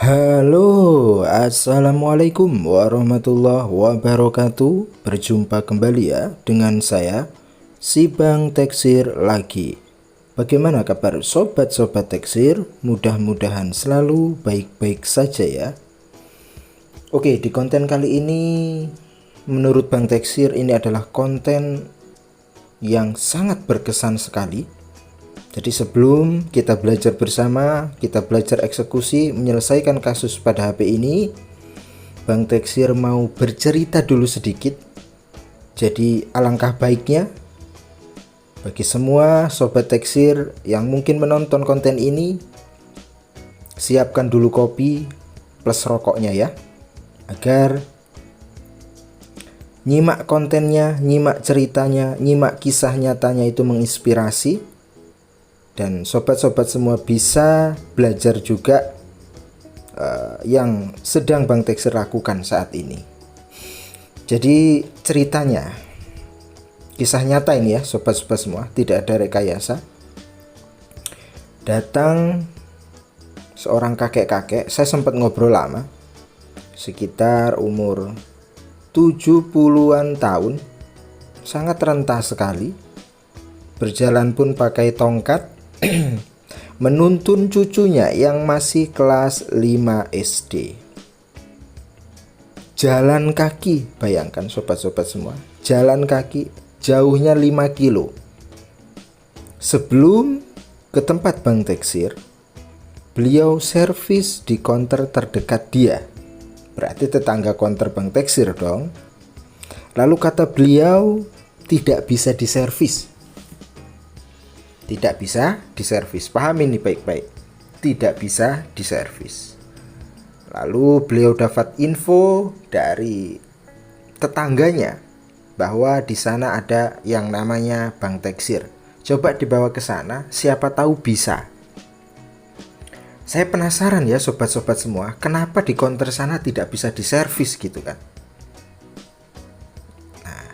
Halo, assalamualaikum warahmatullahi wabarakatuh. Berjumpa kembali ya dengan saya, si Bang Teksir lagi. Bagaimana kabar sobat-sobat Teksir? Mudah-mudahan selalu baik-baik saja ya. Oke, di konten kali ini menurut Bang Teksir ini adalah konten yang sangat berkesan sekali. Jadi sebelum kita belajar bersama, kita belajar eksekusi menyelesaikan kasus pada HP ini, Bang Teksir mau bercerita dulu sedikit. Jadi alangkah baiknya bagi semua sobat Teksir yang mungkin menonton konten ini, siapkan dulu kopi plus rokoknya ya, agar nyimak kontennya, nyimak ceritanya, nyimak kisah nyatanya itu menginspirasi. Dan sobat-sobat semua bisa belajar juga yang sedang Bang Teksir lakukan saat ini. Jadi ceritanya, kisah nyata ini ya sobat-sobat semua, tidak ada rekayasa. Datang seorang kakek-kakek, saya sempat ngobrol lama, sekitar umur 70-an tahun, sangat renta sekali. Berjalan pun pakai tongkat, menuntun cucunya yang masih kelas 5 SD. Jalan kaki, bayangkan sobat-sobat semua, jalan kaki jauhnya 5 kilo. Sebelum ke tempat Bang Teksir, beliau servis di konter terdekat dia. Berarti tetangga konter Bang Teksir dong. Lalu kata beliau, tidak bisa diservis. Tidak bisa diservis, pahami ini baik-baik. Tidak bisa diservis. Lalu beliau dapat info dari tetangganya bahwa di sana ada yang namanya Bang Teksir. Coba dibawa ke sana, siapa tahu bisa. Saya penasaran ya sobat-sobat semua, kenapa di konter sana tidak bisa diservis gitu kan. Nah,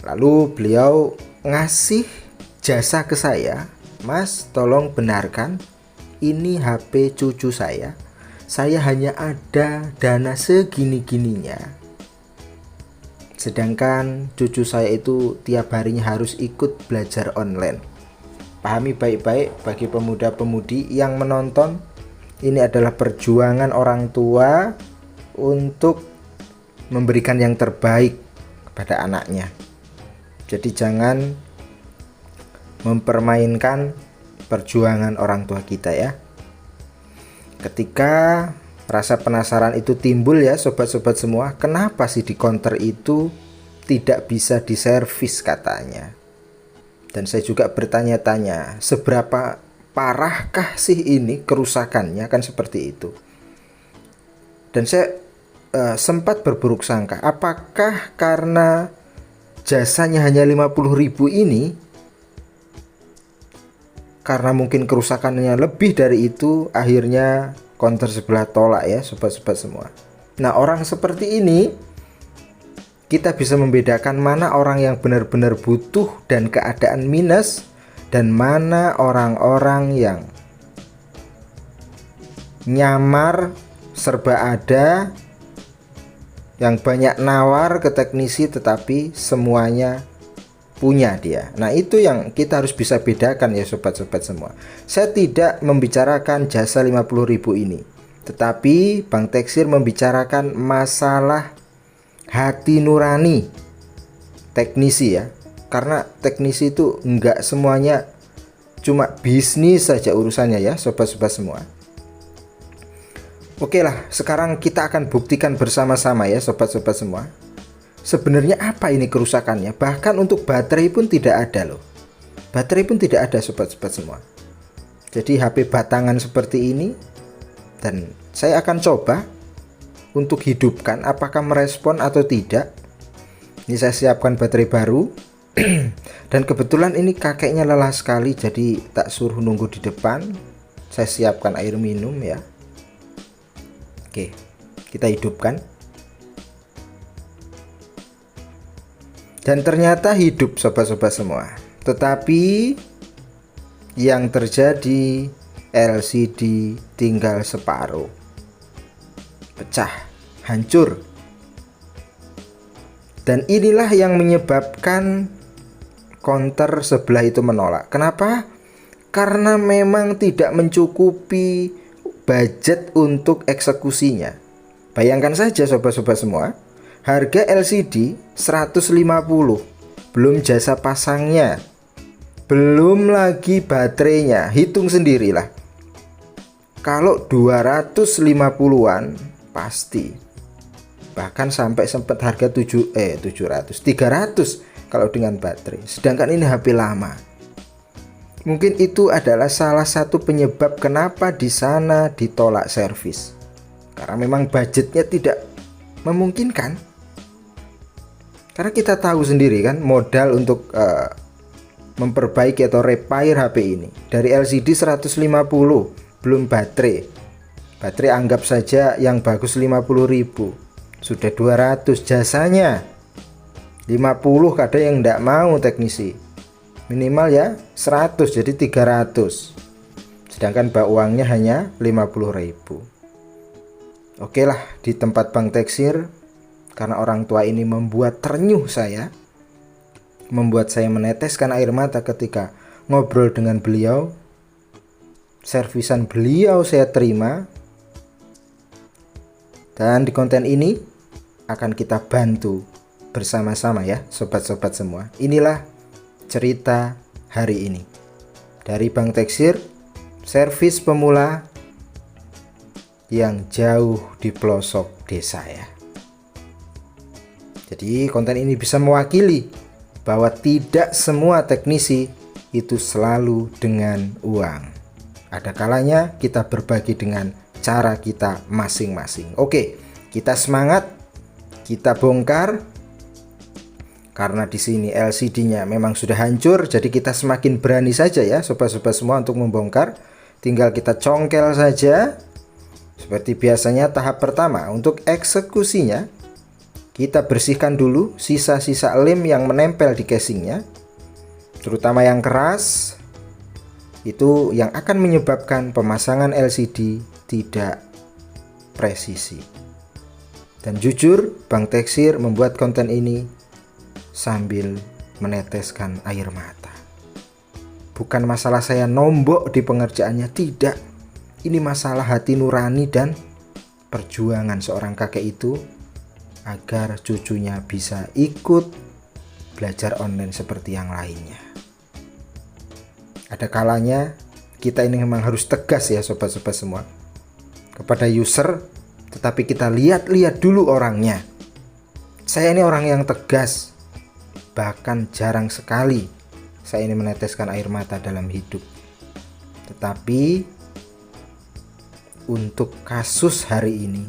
lalu beliau ngasih jasa ke saya, Mas tolong benarkan ini HP cucu saya hanya ada dana segini-gininya, sedangkan cucu saya itu tiap harinya harus ikut belajar online. Pahami baik-baik bagi pemuda-pemudi yang menonton, ini adalah perjuangan orang tua untuk memberikan yang terbaik kepada anaknya. Jadi jangan mempermainkan perjuangan orang tua kita ya. Ketika rasa penasaran itu timbul ya sobat-sobat semua, kenapa sih di konter itu tidak bisa diservis katanya. Dan saya juga bertanya-tanya, seberapa parahkah sih ini kerusakannya, kan seperti itu. Dan saya sempat berburuk sangka, apakah karena jasanya hanya 50.000 ini, karena mungkin kerusakannya lebih dari itu, akhirnya konter sebelah tolak ya sobat-sobat semua. Nah, orang seperti ini kita bisa membedakan mana orang yang benar-benar butuh dan keadaan minus, dan mana orang-orang yang nyamar, serba ada, yang banyak nawar ke teknisi tetapi semuanya punya dia. Nah, itu yang kita harus bisa bedakan ya sobat-sobat semua. Saya tidak membicarakan jasa 50.000 ini, tetapi Bang Teksir membicarakan masalah hati nurani teknisi ya. Karena teknisi itu enggak semuanya cuma bisnis saja urusannya ya sobat-sobat semua. Oke lah, sekarang kita akan buktikan bersama-sama ya sobat-sobat semua. Sebenarnya apa ini kerusakannya? Bahkan untuk baterai pun tidak ada loh. Baterai pun tidak ada sobat-sobat semua. Jadi HP batangan seperti ini, dan saya akan coba untuk hidupkan, apakah merespon atau tidak. Ini saya siapkan baterai baru. Dan kebetulan ini kakeknya lelah sekali, jadi tak suruh nunggu di depan. Saya siapkan air minum ya. Oke, kita hidupkan. Dan ternyata hidup sobat-sobat semua. Tetapi yang terjadi, LCD tinggal separuh, pecah, hancur. Dan inilah yang menyebabkan counter sebelah itu menolak. Kenapa? Karena memang tidak mencukupi budget untuk eksekusinya. Bayangkan saja sobat-sobat semua, harga LCD 150, belum jasa pasangnya, belum lagi baterainya. Hitung sendirilah. Kalau 250-an pasti. Bahkan sampai sempat harga 300 kalau dengan baterai. Sedangkan ini HP lama. Mungkin itu adalah salah satu penyebab kenapa di sana ditolak servis. Karena memang budgetnya tidak memungkinkan. Karena kita tahu sendiri kan, modal untuk memperbaiki atau repair HP ini dari LCD 150, belum baterai. Baterai anggap saja yang bagus 50.000, sudah 200, jasanya 50, kadang yang tidak mau teknisi. Minimal ya 100, jadi 300. Sedangkan uangnya hanya 50.000. Oke lah, di tempat Bang Teksir, karena orang tua ini membuat terenyuh saya, membuat saya meneteskan air mata ketika ngobrol dengan beliau. Servisan beliau saya terima. Dan di konten ini akan kita bantu bersama-sama ya sobat-sobat semua. Inilah cerita hari ini dari Bang Teksir, servis pemula yang jauh di pelosok desa ya. Jadi konten ini bisa mewakili bahwa tidak semua teknisi itu selalu dengan uang. Ada kalanya kita berbagi dengan cara kita masing-masing. Oke, kita semangat, kita bongkar. Karena di sini LCD-nya memang sudah hancur, jadi kita semakin berani saja ya sobat-sobat semua untuk membongkar. Tinggal kita congkel saja. Seperti biasanya tahap pertama untuk eksekusinya, kita bersihkan dulu sisa-sisa lem yang menempel di casingnya, terutama yang keras. Itu yang akan menyebabkan pemasangan LCD tidak presisi. Dan jujur, Bang Teksir membuat konten ini sambil meneteskan air mata. Bukan masalah saya nombok di pengerjaannya, tidak. Ini masalah hati nurani dan perjuangan seorang kakek itu agar cucunya bisa ikut belajar online seperti yang lainnya. Ada kalanya kita ini memang harus tegas ya sobat-sobat semua kepada user, tetapi kita lihat-lihat dulu orangnya. Saya ini orang yang tegas, bahkan jarang sekali saya ini meneteskan air mata dalam hidup. Tetapi untuk kasus hari ini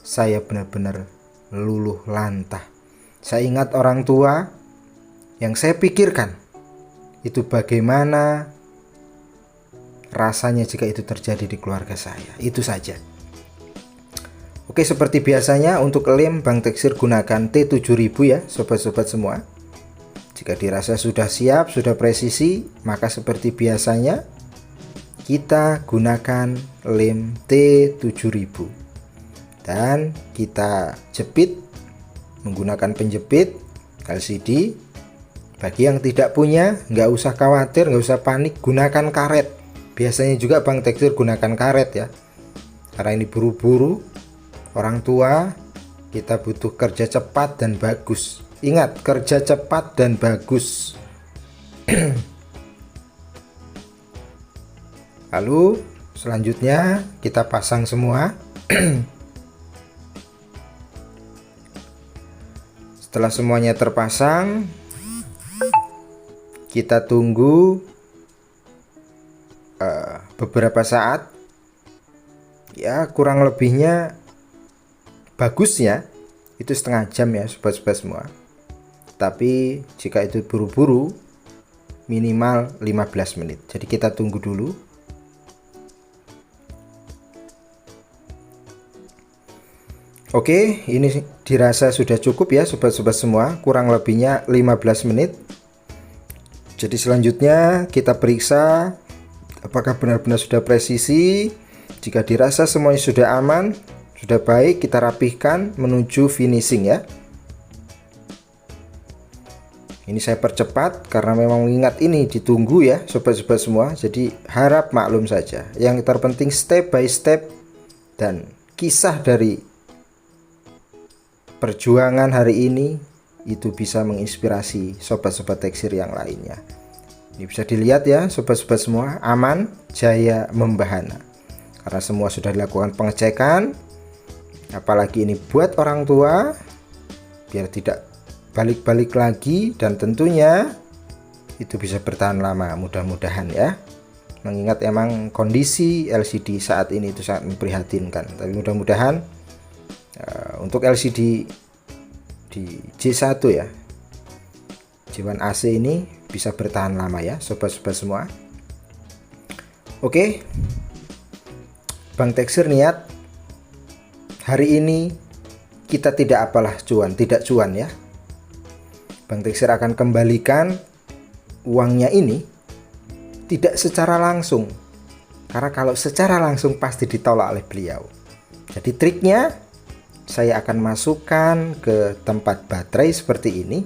saya benar-benar luluh lantah. Saya ingat orang tua yang saya pikirkan itu bagaimana rasanya jika itu terjadi di keluarga saya. Itu saja. Oke, seperti biasanya untuk lem Bang Teksir gunakan T7000 ya sobat-sobat semua. Jika dirasa sudah siap, sudah presisi, maka seperti biasanya kita gunakan lem T7000. Dan kita jepit menggunakan penjepit LCD. Bagi yang tidak punya, nggak usah khawatir, nggak usah panik, gunakan karet. Biasanya juga Bang Teksir gunakan karet ya, karena ini buru-buru. Orang tua, kita butuh kerja cepat dan bagus. Ingat, kerja cepat dan bagus. Lalu selanjutnya kita pasang semua. Setelah semuanya terpasang, kita tunggu beberapa saat ya, kurang lebihnya Bagusnya itu setengah jam ya sobat-sobat semua. Tapi jika itu buru-buru minimal 15 menit. Jadi kita tunggu dulu. Oke, ini dirasa sudah cukup ya sobat-sobat semua, kurang lebihnya 15 menit. Jadi selanjutnya kita periksa apakah benar-benar sudah presisi. Jika dirasa semuanya sudah aman, sudah baik, kita rapihkan menuju finishing ya. Ini saya percepat karena memang mengingat ini ditunggu ya sobat-sobat semua. Jadi harap maklum saja. Yang terpenting step by step dan kisah dari perjuangan hari ini itu bisa menginspirasi sobat-sobat teksir yang lainnya. Ini bisa dilihat ya sobat-sobat semua, aman, jaya, membahana. Karena semua sudah dilakukan pengecekan. Apalagi ini buat orang tua biar tidak balik-balik lagi, dan tentunya itu bisa bertahan lama mudah-mudahan ya. Mengingat emang kondisi LCD saat ini itu sangat memprihatinkan, tapi mudah-mudahan untuk LCD di J1 ya, J1 AC ini bisa bertahan lama ya sobat-sobat semua. Oke, Bang Teksir niat hari ini kita tidak apalah tidak cuan ya. Bang Teksir akan kembalikan uangnya ini tidak secara langsung, karena kalau secara langsung pasti ditolak oleh beliau. Jadi triknya, saya akan masukkan ke tempat baterai seperti ini.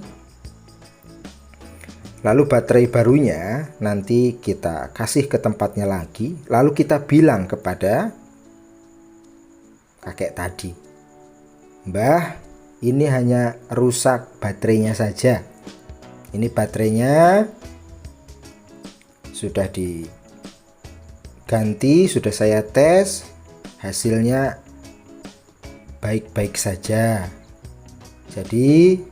Lalu baterai barunya nanti kita kasih ke tempatnya lagi. Lalu kita bilang kepada kakek tadi, Mbah, ini hanya rusak baterainya saja. Ini baterainya sudah diganti, sudah saya tes, hasilnya baik-baik saja. Jadi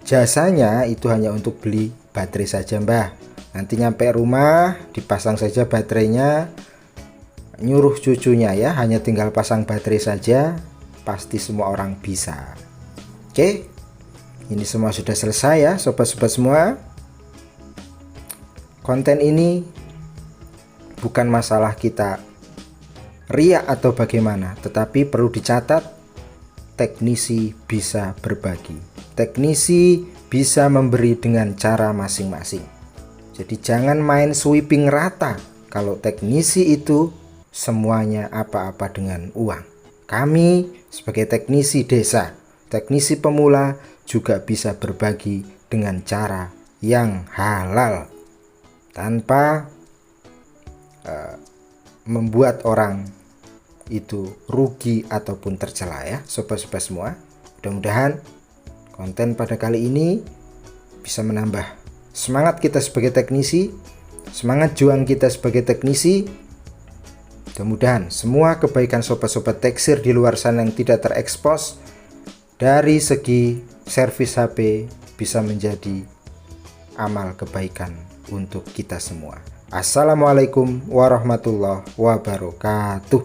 jasanya itu hanya untuk beli baterai saja Mbah. Nanti nyampe rumah dipasang saja baterainya, nyuruh cucunya ya, hanya tinggal pasang baterai saja, pasti semua orang bisa. Oke, ini semua sudah selesai ya sobat-sobat semua. Konten ini bukan masalah kita riak atau bagaimana, tetapi perlu dicatat, teknisi bisa berbagi, teknisi bisa memberi dengan cara masing-masing. Jadi jangan main sweeping rata. Kalau teknisi itu semuanya apa-apa dengan uang. Kami sebagai teknisi desa, teknisi pemula juga bisa berbagi dengan cara yang halal, tanpa membuat orang itu rugi ataupun tercela ya sobat-sobat semua. Mudah-mudahan konten pada kali ini bisa menambah semangat kita sebagai teknisi, semangat juang kita sebagai teknisi. Mudah-mudahan semua kebaikan sobat-sobat teksir di luar sana yang tidak terekspos dari segi servis HP bisa menjadi amal kebaikan untuk kita semua. Assalamualaikum warahmatullahi wabarakatuh.